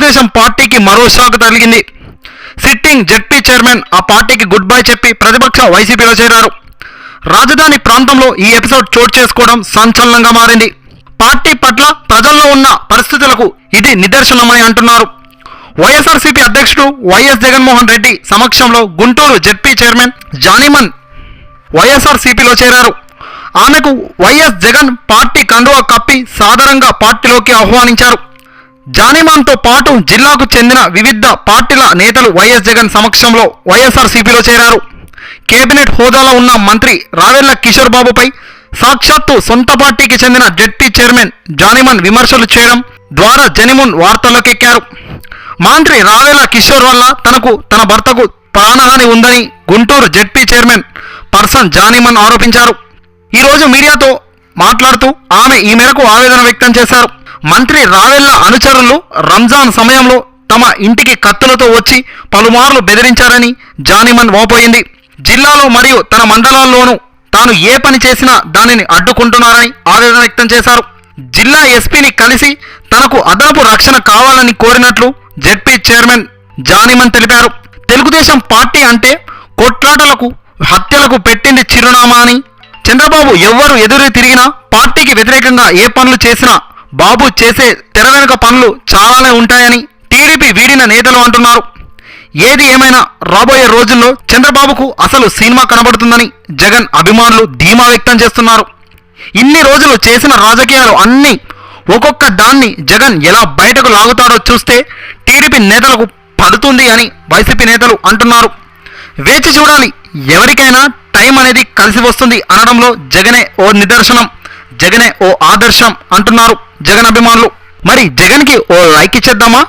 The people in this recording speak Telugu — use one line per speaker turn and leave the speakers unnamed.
తెలుగుదేశం పార్టీకి మరో షాక్ తగిలింది. సిట్టింగ్ జెడ్పీ చైర్మన్ ఆ పార్టీకి గుడ్ బై చెప్పి ప్రతిపక్ష వైసీపీలో చేరారు. రాజధాని ప్రాంతంలో ఈ ఎపిసోడ్ చోటు చేసుకోవడం సంచలనంగా మారింది. పార్టీ పట్ల ప్రజల్లో ఉన్న పరిస్థితులకు ఇది నిదర్శనమని అంటున్నారు. వైఎస్ఆర్సీపీ అధ్యక్షుడు వైఎస్ జగన్మోహన్ రెడ్డి సమక్షంలో గుంటూరు జెడ్పీ చైర్మన్ జానీమన్ వైఎస్ఆర్సీపీలో చేరారు. ఆమెకు వైఎస్ జగన్ పార్టీ కండువా కప్పి సాదరంగా పార్టీలోకి ఆహ్వానించారు. జానీమాన్తో పాటు జిల్లాకు చెందిన వివిధ పార్టీల నేతలు వైఎస్ జగన్ సమక్షంలో వైఎస్ఆర్సీపీలో చేరారు. కేబినెట్ హోదాలో ఉన్న మంత్రి రావెళ్ల కిషోర్ బాబుపై సాక్షాత్తు సొంత పార్టీకి చెందిన జెడ్పీ చైర్మన్ జానీమన్ విమర్శలు చేయడం ద్వారా జనీమన్ వార్తల్లోకెక్కారు. మంత్రి రావెళ్ల కిషోర్ వల్ల తన భర్తకు ప్రాణహాని ఉందని గుంటూరు జెడ్పీ చైర్మన్ పర్సన్ జానీమన్ ఆరోపించారు. ఈరోజు మీడియాతో మాట్లాడుతూ ఆమె ఈ మేరకు ఆవేదన వ్యక్తం చేశారు. మంత్రి రావెళ్ల అనుచరులు రంజాన్ సమయంలో తమ ఇంటికి కత్తులతో వచ్చి పలుమార్లు బెదిరించారని జానీమన్ వాపోయింది. జిల్లాలో మరియు తన మండలాల్లోనూ తాను ఏ పని చేసినా దానిని అడ్డుకుంటున్నారని ఆవేదన వ్యక్తం చేశారు. జిల్లా ఎస్పీని కలిసి తనకు అదనపు రక్షణ కావాలని కోరినట్లు జెడ్పీ చైర్మన్ జానీమన్ తెలిపారు. తెలుగుదేశం పార్టీ అంటే కొట్లాటలకు హత్యలకు పెట్టింది చిరునామా అని, చంద్రబాబు ఎవ్వరు ఎదురు తిరిగినా పార్టీకి వ్యతిరేకంగా ఏ పనులు చేసినా బాబు చేసే తెర వెనుక పనులు చాలానే ఉంటాయని టీడీపీ వీడిన నేతలు అంటున్నారు. ఏది ఏమైనా రాబోయే రోజుల్లో చంద్రబాబుకు అసలు సినిమా కనబడుతుందని జగన్ అభిమానులు ధీమా వ్యక్తం చేస్తున్నారు. ఇన్ని రోజులు చేసిన రాజకీయాలు అన్నీ ఒక్కొక్క దాన్ని జగన్ ఎలా బయటకు లాగుతాడో చూస్తే టీడీపీ నేతలకు పడుతుంది అని వైసీపీ నేతలు అంటున్నారు. వేచి చూడాలి. ఎవరికైనా టైం అనేది కలిసి వస్తుంది అనడంలో జగనే ఓ నిదర్శనం, జగనే ఓ ఆదర్శం అంటున్నారు జగన్ అభిమానులు. మరి జగన్కి ఓ లైక్ ఇచ్చేద్దామా?